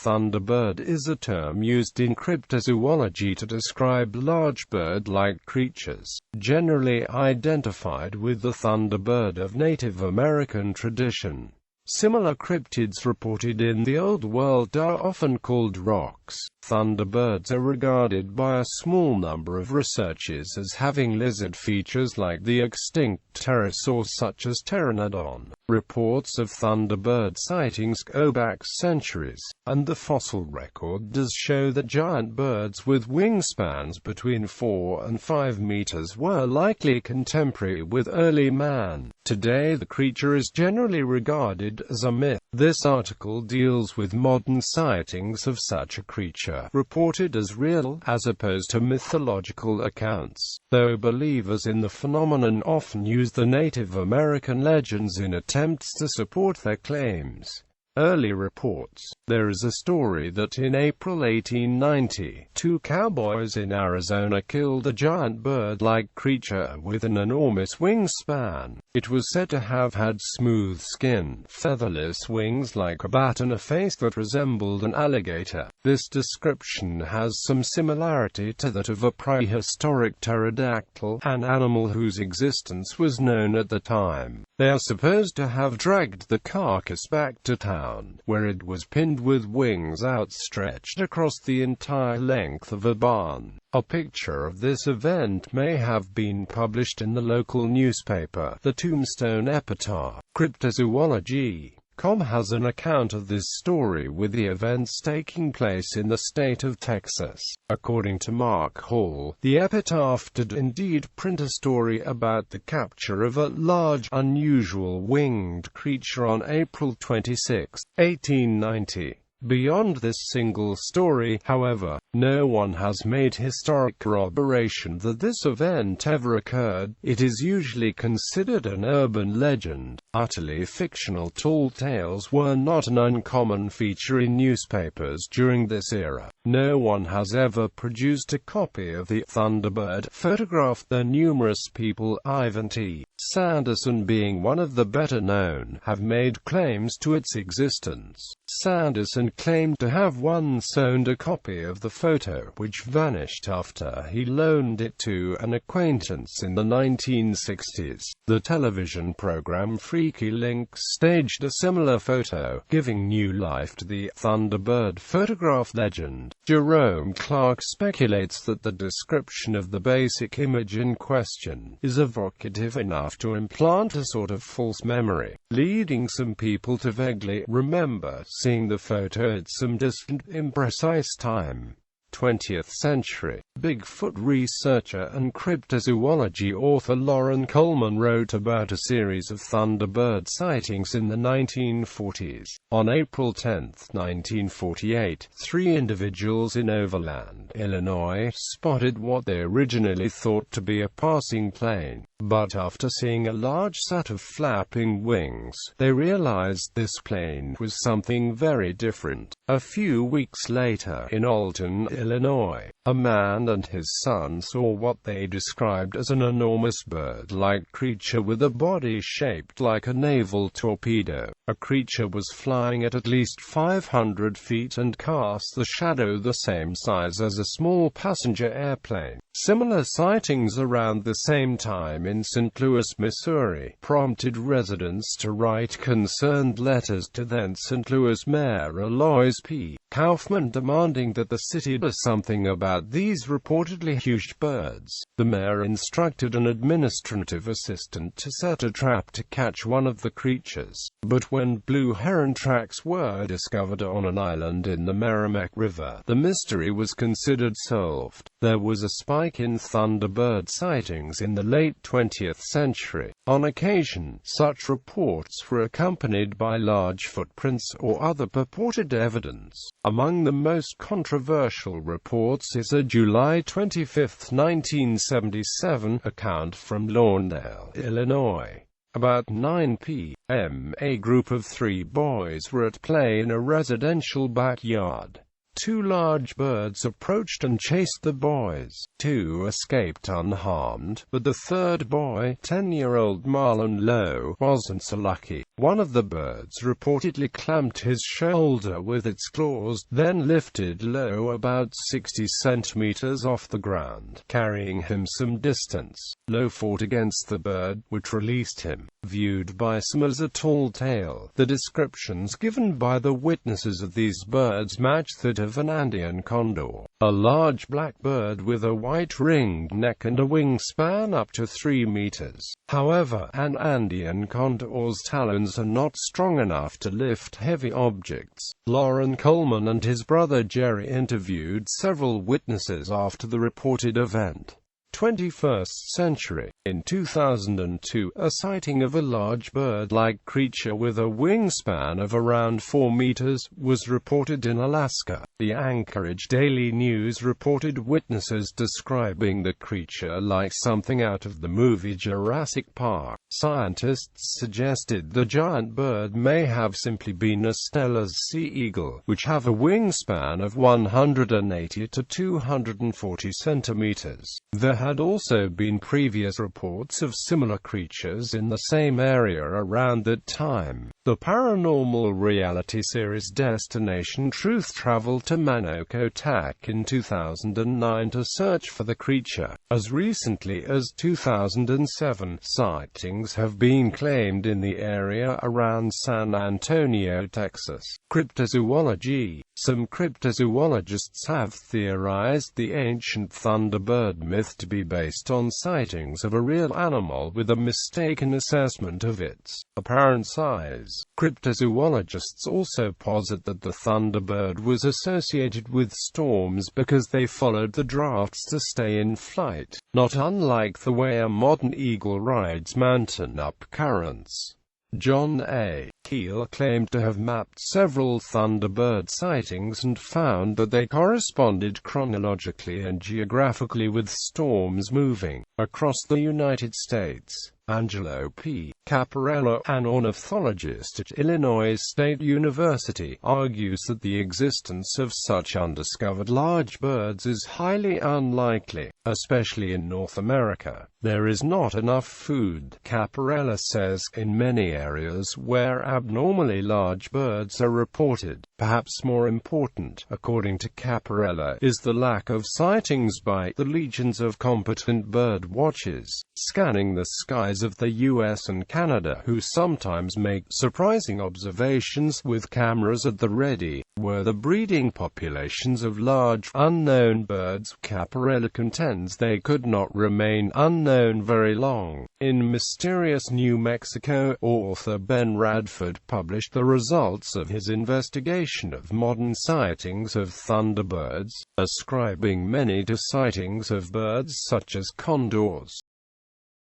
Thunderbird is a term used in cryptozoology to describe large bird-like creatures, generally identified with the Thunderbird of Native American tradition. Similar cryptids reported in the Old World are often called Rocs. Thunderbirds are regarded by a small number of researchers as having lizard features like the extinct pterosaurs such as Pteranodon. Reports of Thunderbird sightings go back centuries, and the fossil record does show that giant birds with wingspans between 4 and 5 meters were likely contemporary with early man. Today the creature is generally regarded as a myth. This article deals with modern sightings of such a creature, reported as real, as opposed to mythological accounts, though believers in the phenomenon often use the Native American legends in attempts to support their claims. Early reports. There is a story that in April 1890, 2 cowboys in Arizona killed a giant bird-like creature with an enormous wingspan. It was said to have had smooth skin, featherless wings like a bat, and a face that resembled an alligator. This description has some similarity to that of a prehistoric pterodactyl, an animal whose existence was known at the time. They are supposed to have dragged the carcass back to town, where it was pinned with wings outstretched across the entire length of a barn. A picture of this event may have been published in the local newspaper. The Tombstone Epitaph. Cryptozoology.com has an account of this story, with the events taking place in the state of Texas. According to Mark Hall, the epitaph did indeed print a story about the capture of a large, unusual winged creature on April 26, 1890. Beyond this single story, however, no one has made historic corroboration that this event ever occurred. It is usually considered an urban legend. Utterly fictional tall tales were not an uncommon feature in newspapers during this era. No one has ever produced a copy of the Thunderbird photograph, though numerous people, Ivan T. Sanderson being one of the better known, have made claims to its existence. Sanderson claimed to have once owned a copy of the photo, which vanished after he loaned it to an acquaintance in the 1960s. The television program Freaky Links staged a similar photo, giving new life to the Thunderbird photograph legend. Jerome Clark speculates that the description of the basic image in question is evocative enough to implant a sort of false memory, leading some people to vaguely remember seeing the photo at some distant, imprecise time. 20th century. Bigfoot researcher and cryptozoology author Loren Coleman wrote about a series of Thunderbird sightings in the 1940s. On April 10, 1948, 3 individuals in Overland, Illinois, spotted what they originally thought to be a passing plane. But after seeing a large set of flapping wings, they realized this plane was something very different. A few weeks later, in Alton, Illinois, a man and his son saw what they described as an enormous bird-like creature with a body shaped like a naval torpedo. A creature was flying at least 500 feet and cast a shadow the same size as a small passenger airplane. Similar sightings around the same time in St. Louis, Missouri, prompted residents to write concerned letters to then St. Louis Mayor Alois P. Kaufman demanding that the city do something about these reportedly huge birds. The mayor instructed an administrative assistant to set a trap to catch one of the creatures. But when blue heron tracks were discovered on an island in the Merrimack River, the mystery was considered solved. There was a spike in Thunderbird sightings in the late 20th century. On occasion, such reports were accompanied by large footprints or other purported evidence. Among the most controversial reports is a July 25, 1977, account from Lawndale, Illinois. About 9 p.m., a group of 3 boys were at play in a residential backyard. Two large birds approached and chased the boys. Two escaped unharmed, but the third boy, 10-year-old Marlon Lowe, wasn't so lucky. One of the birds reportedly clamped his shoulder with its claws, then lifted Lowe about 60 centimeters off the ground, carrying him some distance. Lowe fought against the bird, which released him. Viewed by some as a tall tale, the descriptions given by the witnesses of these birds match that of an Andean condor, a large black bird with a white ringed neck and a wingspan up to 3 meters. However, an Andean condor's talons are not strong enough to lift heavy objects. Loren Coleman and his brother Jerry interviewed several witnesses after the reported event. 21st century. In 2002, a sighting of a large bird-like creature with a wingspan of around 4 meters was reported in Alaska. The Anchorage Daily News reported witnesses describing the creature like something out of the movie Jurassic Park. Scientists suggested the giant bird may have simply been a Steller's sea eagle, which have a wingspan of 180 to 240 centimeters. There had also been previous reports of similar creatures in the same area around that time. The paranormal reality series Destination Truth traveled to Manokotak in 2009 to search for the creature. As recently as 2007, sightings have been claimed in the area around San Antonio, Texas. Cryptozoology. Some cryptozoologists have theorized the ancient Thunderbird myth to be based on sightings of a real animal with a mistaken assessment of its apparent size. Cryptozoologists also posit that the Thunderbird was associated with storms because they followed the drafts to stay in flight, not unlike the way a modern eagle rides mountain-up currents. John A. Keel claimed to have mapped several Thunderbird sightings and found that they corresponded chronologically and geographically with storms moving across the United States. Angelo P. Caparello, an ornithologist at Illinois State University, argues that the existence of such undiscovered large birds is highly unlikely, especially in North America. There is not enough food, Caparello says, in many areas where abnormally large birds are reported. Perhaps more important, according to Caparello, is the lack of sightings by the legions of competent bird watchers scanning the skies of the US and Canada, who sometimes make surprising observations with cameras at the ready. Were the breeding populations of large, unknown birds, Caparello contends they could not remain unknown very long. In Mysterious New Mexico, author Ben Radford published the results of his investigation of modern sightings of Thunderbirds, ascribing many to sightings of birds such as condors.